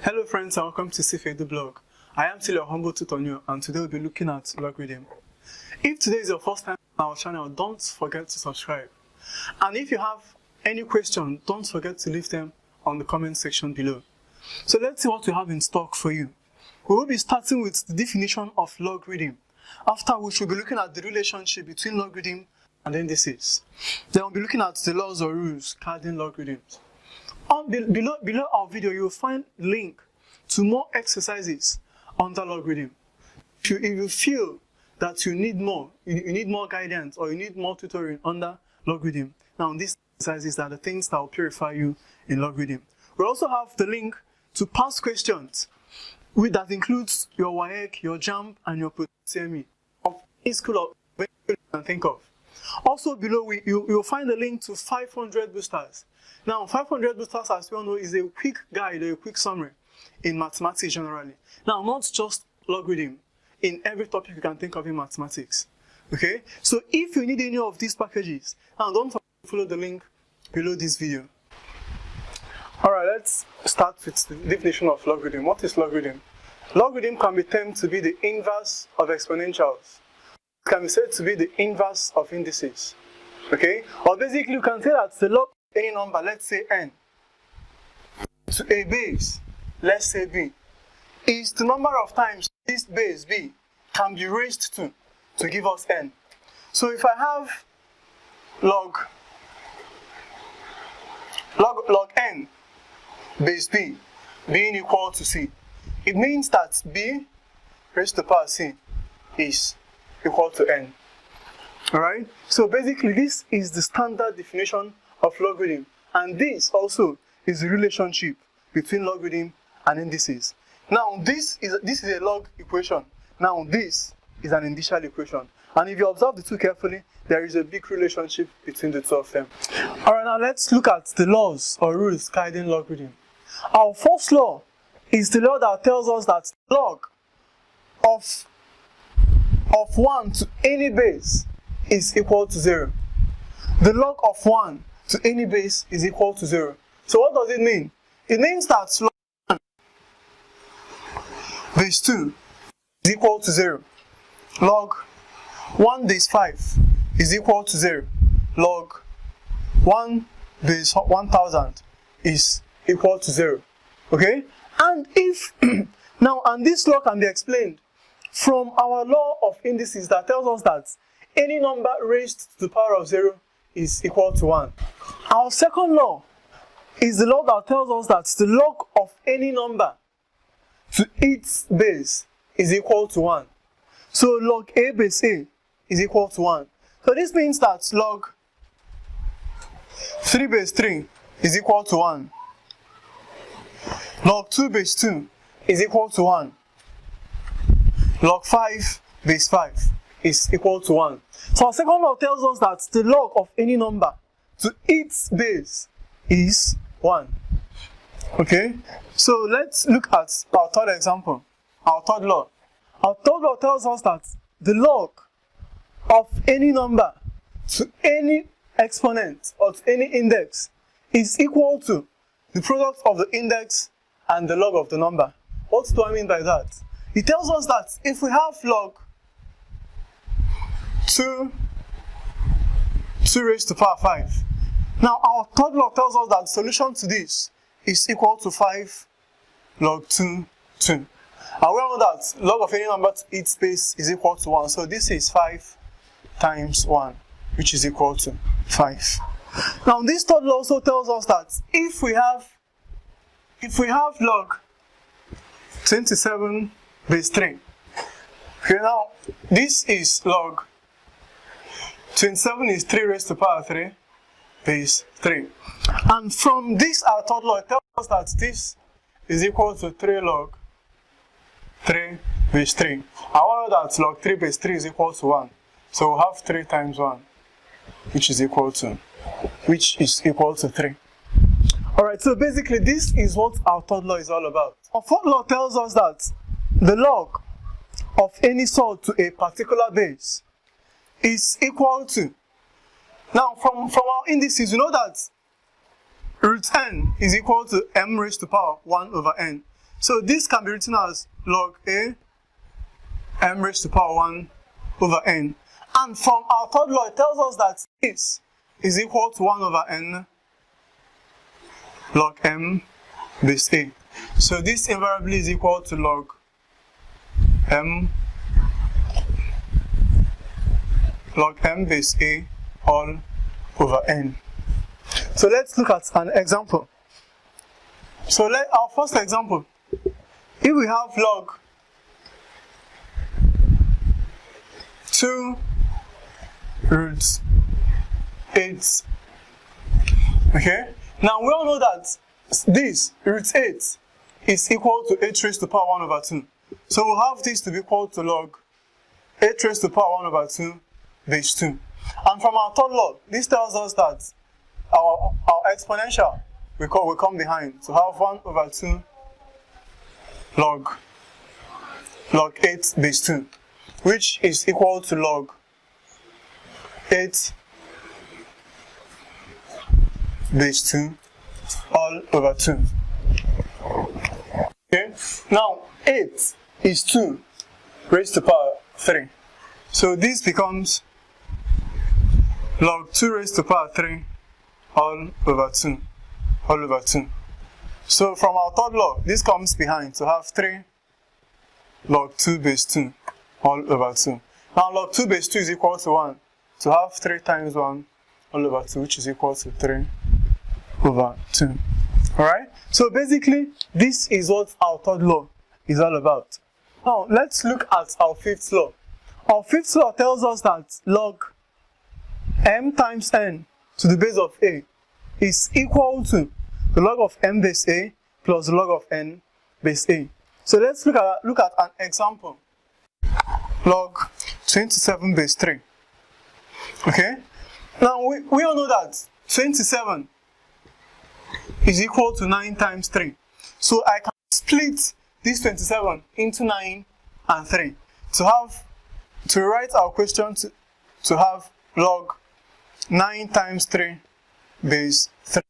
Hello friends and welcome to ISIFE EDUBLOG. I am still your humble tutor and today we'll be looking at logarithm. If today is your first time on our channel, don't forget to subscribe. And if you have any question, don't forget to leave them on the comment section below. So let's see what we have in stock for you. We will be starting with the definition of logarithm, after which we'll be looking at the relationship between logarithm and indices. Then we'll be looking at the laws or rules guarding logarithms. Below our video, you will find a link to more exercises under logarithm. If you feel that you need more guidance or you need more tutoring under logarithm, now these exercises are the things that will purify you in logarithm. We also have the link to past questions, that includes your Waec, your Jamb, and your POST UTME of any school of you can think of. Also below, you will find a link to 500 boosters. Now, 500 boosters, as we all know, is a quick guide or a quick summary in mathematics generally. Now, not just logarithm, in every topic you can think of in mathematics. Okay? So, if you need any of these packages, now don't forget to follow the link below this video. Alright, let's start with the definition of logarithm. What is logarithm? Logarithm can be termed to be the inverse of exponentials. It can be said to be the inverse of indices. Okay? Or basically, you can say that the log of any number, let's say n, to a base, let's say b, is the number of times this base b can be raised to give us n. So if I have log n base b being equal to c, it means that b raised to the power c is equal to n. Alright? So basically this is the standard definition of logarithm, and this also is the relationship between logarithm and indices. Now this is a log equation. Now this is an initial equation. And if you observe the two carefully, there is a big relationship between the two of them. Alright, now let's look at the laws or rules guiding logarithm. Our first law is the law that tells us that log of 1 to any base is equal to 0. The log of 1 to any base is equal to 0. So what does it mean? It means that log 1 base 2 is equal to 0. Log 1 base 5 is equal to 0. Log 1 base 1000 is equal to 0. Okay? And if and this law can be explained from our law of indices that tells us that any number raised to the power of 0 is equal to 1. Our second law is the law that tells us that the log of any number to its base is equal to 1. So log a base a is equal to 1. So this means that log 3 base 3 is equal to 1. Log 2 base 2 is equal to 1. Log 5 base 5 is equal to 1. So our second law tells us that the log of any number to its base is 1. Okay? So let's look at our third example, our third law. Our third law tells us that the log of any number to any exponent or to any index is equal to the product of the index and the log of the number. What do I mean by that? It tells us that if we have log 2 raised to the power 5. Now our third law tells us that the solution to this is equal to 5 log 2. And we all know that log of any number to its base is equal to 1. So this is 5 times 1, which is equal to 5. Now this third law also tells us that if we have log 27 base 3. Okay, now this is log 27 is 3 raised to the power 3 base 3. And from this our third law, it tells us that this is equal to 3 log 3 base 3. And we know that log 3 base 3 is equal to 1. So we'll have 3 times 1, which is equal to 3. Alright, so basically this is what our third law is all about. Our fourth law tells us that the log of any sort to a particular base is equal to, now from our indices, you know that root n is equal to m raised to the power 1 over n. So this can be written as log a m raised to the power 1 over n. And from our third law, it tells us that this is equal to 1 over n log m base a. So this invariably is equal to log m base a all over n. So let's look at an example. So our first example, if we have log 2 root 8, okay? Now we all know that this root 8 is equal to 8 raised to the power 1 over 2. So we'll have this to be equal to log 8 raised to the power 1 over 2 base 2. And from our third law, this tells us that our exponential will come behind. So have 1 over 2 log 8 base 2, which is equal to log 8 base 2 all over 2. Okay, now 8 is 2 raised to the power 3. So this becomes log 2 raised to the power 3 all over 2. All over 2. So from our third law, this comes behind to have 3 log 2 base 2 all over 2. Now log 2 base 2 is equal to 1. To have 3 times 1 all over 2, which is equal to 3 over 2. Alright? So basically, this is what our third law is all about. Now, let's look at our fifth law. Our fifth law tells us that log m times n to the base of a is equal to the log of m base a plus the log of n base a. So let's look at an example. Log 27 base 3. Okay? Now, we all know that 27 is equal to 9 times 3. So I can split this 27 into 9 and 3 to write our question to have log 9 times 3 base 3.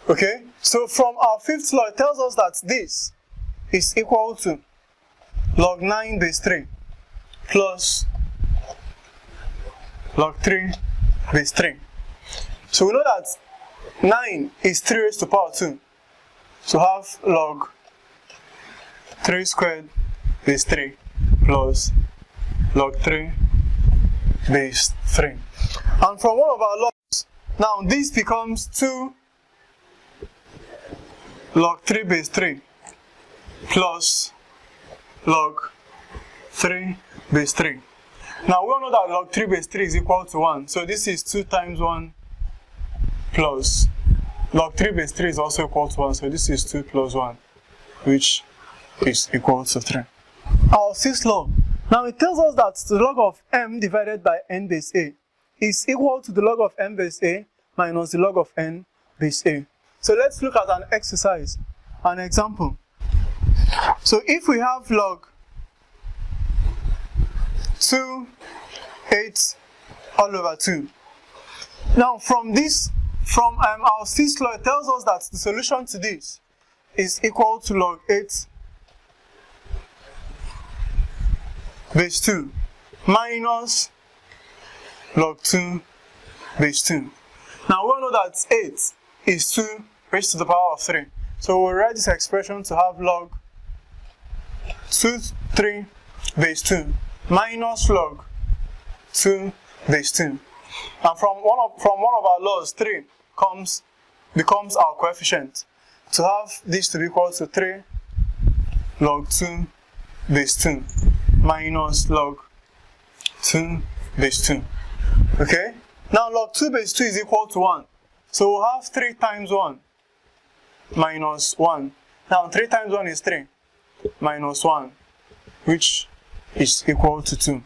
Okay? So from our fifth law, it tells us that this is equal to log 9 base 3 plus log 3 base 3. So we know that 9 is 3 raised to the power 2. So have log 3 squared base 3 plus log 3 base 3. And from one of our logs, now this becomes 2 log 3 base 3 plus log 3 base 3. Now we all know that log 3 base 3 is equal to 1. So this is 2 times 1 plus log 3 base 3 is also equal to 1. So this is 2 plus 1, which is equal to 3. Our sixth law. Now it tells us that the log of m divided by n base a is equal to the log of m base a minus the log of n base a. So let's look at an exercise, an example. So if we have log 2, 8 all over 2. Now from our sixth law, it tells us that the solution to this is equal to log 8 base 2 minus log 2 base 2. Now we all know that 8 is 2 raised to the power of 3. So we'll write this expression to have log 3 base 2 minus log 2 base 2. And from one of our laws, 3 becomes our coefficient. To have this to be equal to 3 log 2 base 2 minus log 2 base 2. Okay? Now log 2 base 2 is equal to 1. So we'll have 3 times 1 minus 1. Now 3 times 1 is 3 minus 1, which is equal to 2.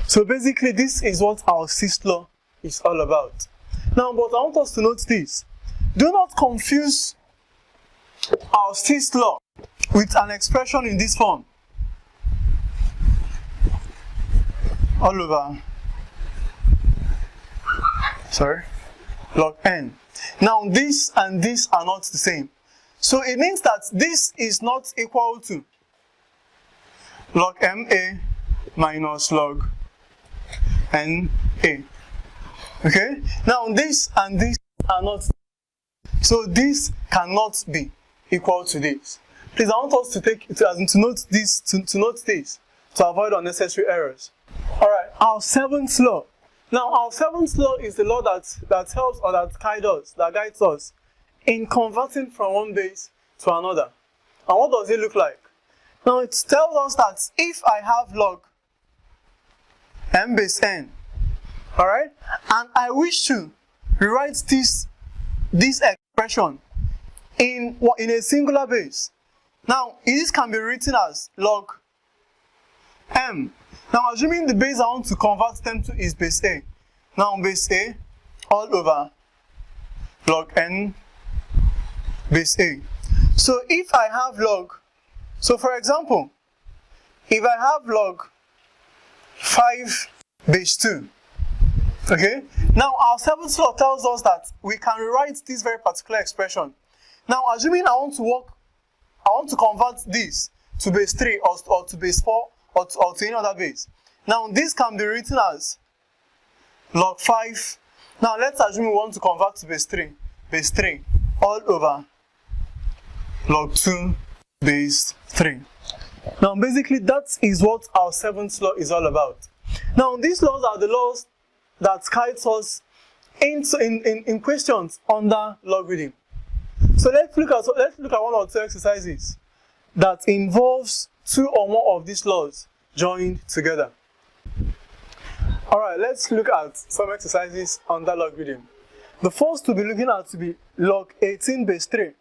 So basically this is what our sixth law is all about. Now, but I want us to note this. Do not confuse our sixth law with an expression in this form. All over, log n. Now this and this are not the same. So it means that this is not equal to log MA minus log NA. Okay? Now this and this are not, so this cannot be equal to this. Please, I want us to note this, to note this, to avoid unnecessary errors. Alright, our seventh law. Now, our seventh law is the law that helps or that guides us in converting from one base to another. And what does it look like? Now, it tells us that if I have log m base n, alright, and I wish to rewrite this expression in a singular base. Now, this can be written as log m. Now, assuming the base I want to convert them to is base a. Now, base a all over log n base a. So, if I have log, so for example, if I have log 5 base 2, okay? Now, our seventh law tells us that we can rewrite this very particular expression. Now, assuming I want to convert this to base 3 or to base 4 or to any other base. Now, this can be written as log 5. Now, let's assume we want to convert to base 3 all over log 2 base 3. Now, basically, that is what our seventh law is all about. Now, these laws are the laws that guides us in questions under logarithm. So let's look at one or two exercises that involves two or more of these laws joined together. Alright, let's look at some exercises under logarithm. The first to be looking at to be log 18 base 3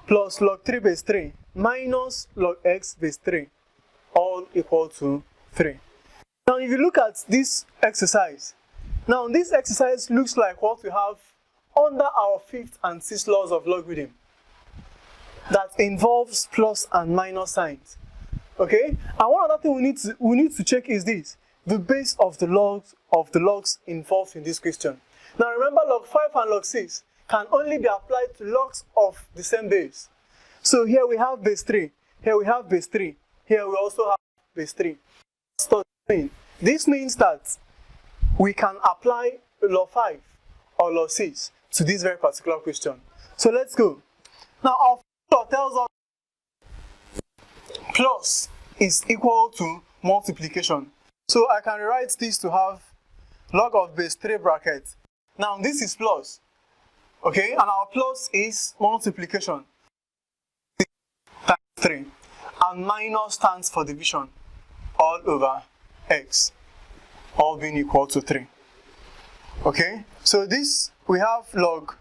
plus log 3 base 3 minus log x base 3 all equal to 3. Now, if you look at this exercise, now this exercise looks like what we have under our fifth and sixth laws of logarithm that involves plus and minus signs. Okay? And one other thing we need to check is this: the base of the logs involved in this question. Now remember, log 5 and log 6 can only be applied to logs of the same base. So here we have base 3, here we have base 3, here we also have base 3. This means that we can apply log 5 or log 6 to this very particular question. So let's go. Now our law tells us plus is equal to multiplication. So I can rewrite this to have log of base 3 bracket. Now this is plus. Okay, and our plus is multiplication times 3. And minus stands for division all over x, all being equal to 3. Okay, so this we have log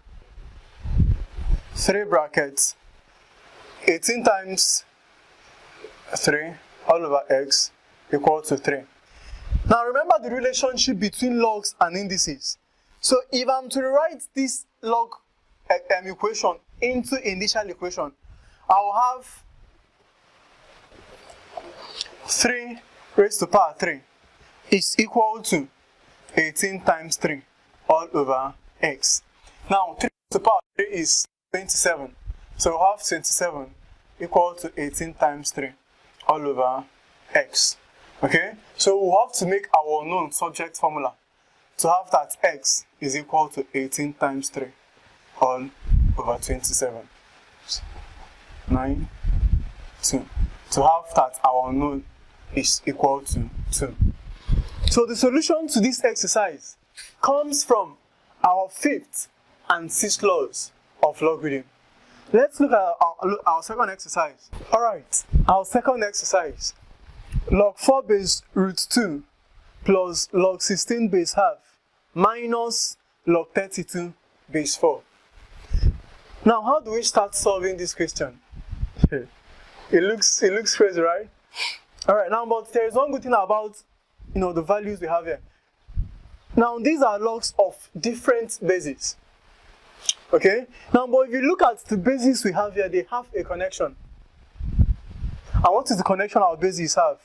3 brackets 18 times 3 all over x equal to 3. Now remember the relationship between logs and indices. So if I'm to rewrite this log equation into initial equation, I will have 3 raised to power 3 is equal to 18 times 3 all over x. Now 3 raised to power 3 is 27. So we'll have 27 equal to 18 times 3 all over x. Okay? So we'll have to make our known subject formula to have that x is equal to 18 times 3 all over 27. 9, 2. To have that our known is equal to 2. So the solution to this exercise comes from our fifth and sixth laws of logarithm. Let's look at our second exercise. Alright, our second exercise. Log 4 base root 2 plus log 16 base half minus log 32 base 4. Now, how do we start solving this question? It looks crazy, right? Alright, now, but there is one good thing about the values we have here. Now, these are logs of different bases. Okay? Now, but if you look at the bases we have here, they have a connection. And what is the connection our bases have?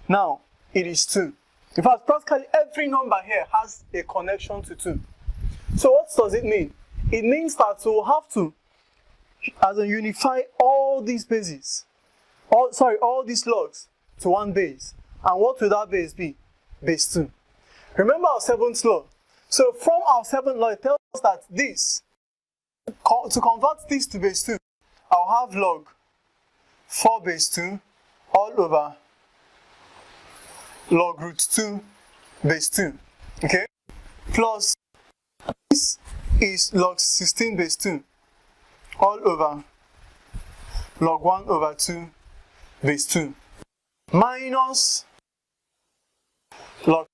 Now, it is 2. In fact, practically every number here has a connection to 2. So what does it mean? It means that we'll have to unify all these bases, all these logs to one base. And what will that base be? Base 2. Remember our 7th law. So from our 7th law, it tells us that this, to convert this to base 2, I'll have log 4 base 2 all over log root 2 base 2. Okay? Plus this is log 16 base 2 all over log 1 over 2 base 2 minus log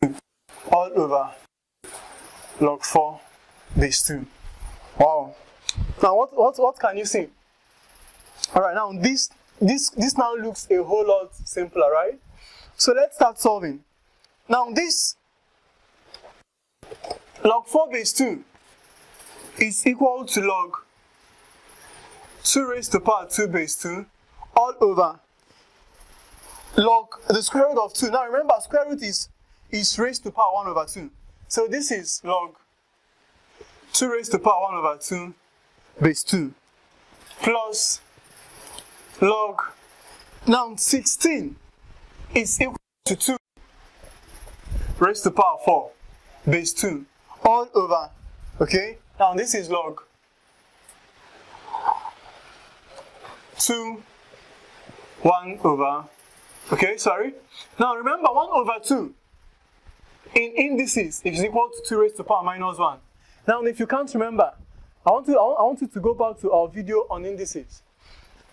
2 all over log 4 base 2. Wow. Now what can you see? Alright, now this now looks a whole lot simpler, right? So let's start solving. Now this log 4 base 2 is equal to log 2 raised to the power 2 base 2 all over log the square root of 2. Now remember, square root is raised to the power 1 over 2. So this is log 2 raised to the power 1 over 2 base 2 plus log, now 16 is equal to 2 raised to the power 4 base 2 all over, okay? Now this is log 2 1 over, okay, sorry. Now remember, 1 over 2 in indices is equal to 2 raised to the power minus 1. Now if you can't remember, I want you to go back to our video on indices.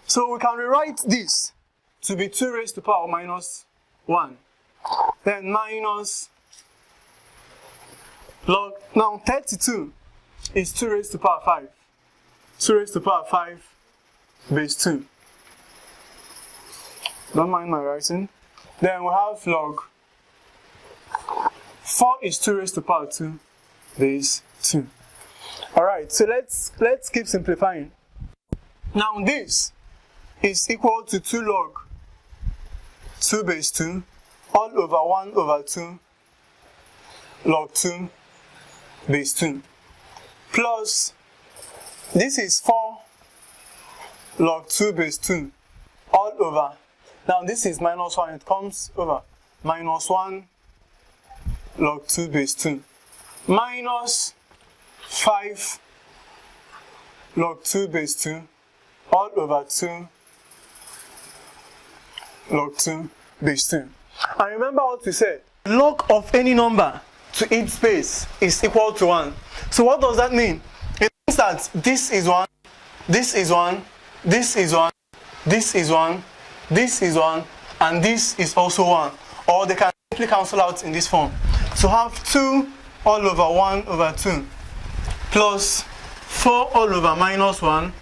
So we can rewrite this to be 2 raised to the power minus 1. Then minus log, now 32 is 2 raised to the power 5. 2 raised to the power 5 base 2. Don't mind my writing. Then we have log 4 is 2 raised to the power 2 base 2. Alright, so let's keep simplifying. Now this is equal to 2 log 2 base 2 all over 1 over 2 log 2 base 2 plus this is 4 log 2 base 2 all over, now this is minus 1, it comes over minus 1 log 2 base 2 minus 5 log 2 base 2 all over 2 log 2 base 2. And remember what we said, log of any number to each space is equal to 1. So what does that mean? It means that this is 1, this is 1, this is 1, this is 1, this is 1, and this is also 1. Or they can simply cancel out in this form. So have 2 all over 1 over 2 plus 4 all over minus 1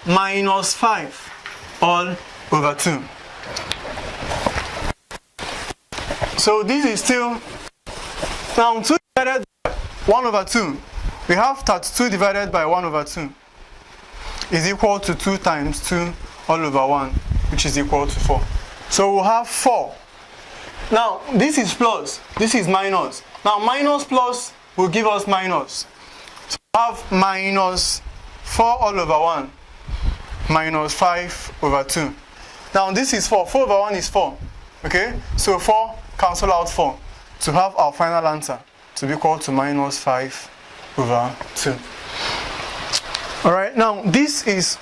minus 5 all over 2. So this is still, now 2 divided by 1 over 2. We have that 2 divided by 1 over 2 is equal to 2 times 2 all over 1, which is equal to 4. So we'll have 4. Now this is plus, this is minus. Now minus plus will give us minus. So we have minus 4 all over 1 minus 5 over 2. Now this is 4. 4 over 1 is 4. Okay? So 4 cancel out 4 to have our final answer to be equal to minus 5 over 2. Alright, now this is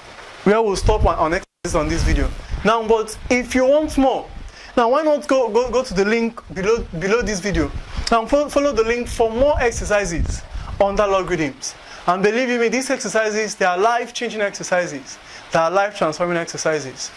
where we'll stop on exercises on this video. Now, but if you want more, now why not go to the link below this video and follow the link for more exercises under logarithms. And believe you me, these exercises, they are life-changing exercises. They are life-transforming exercises.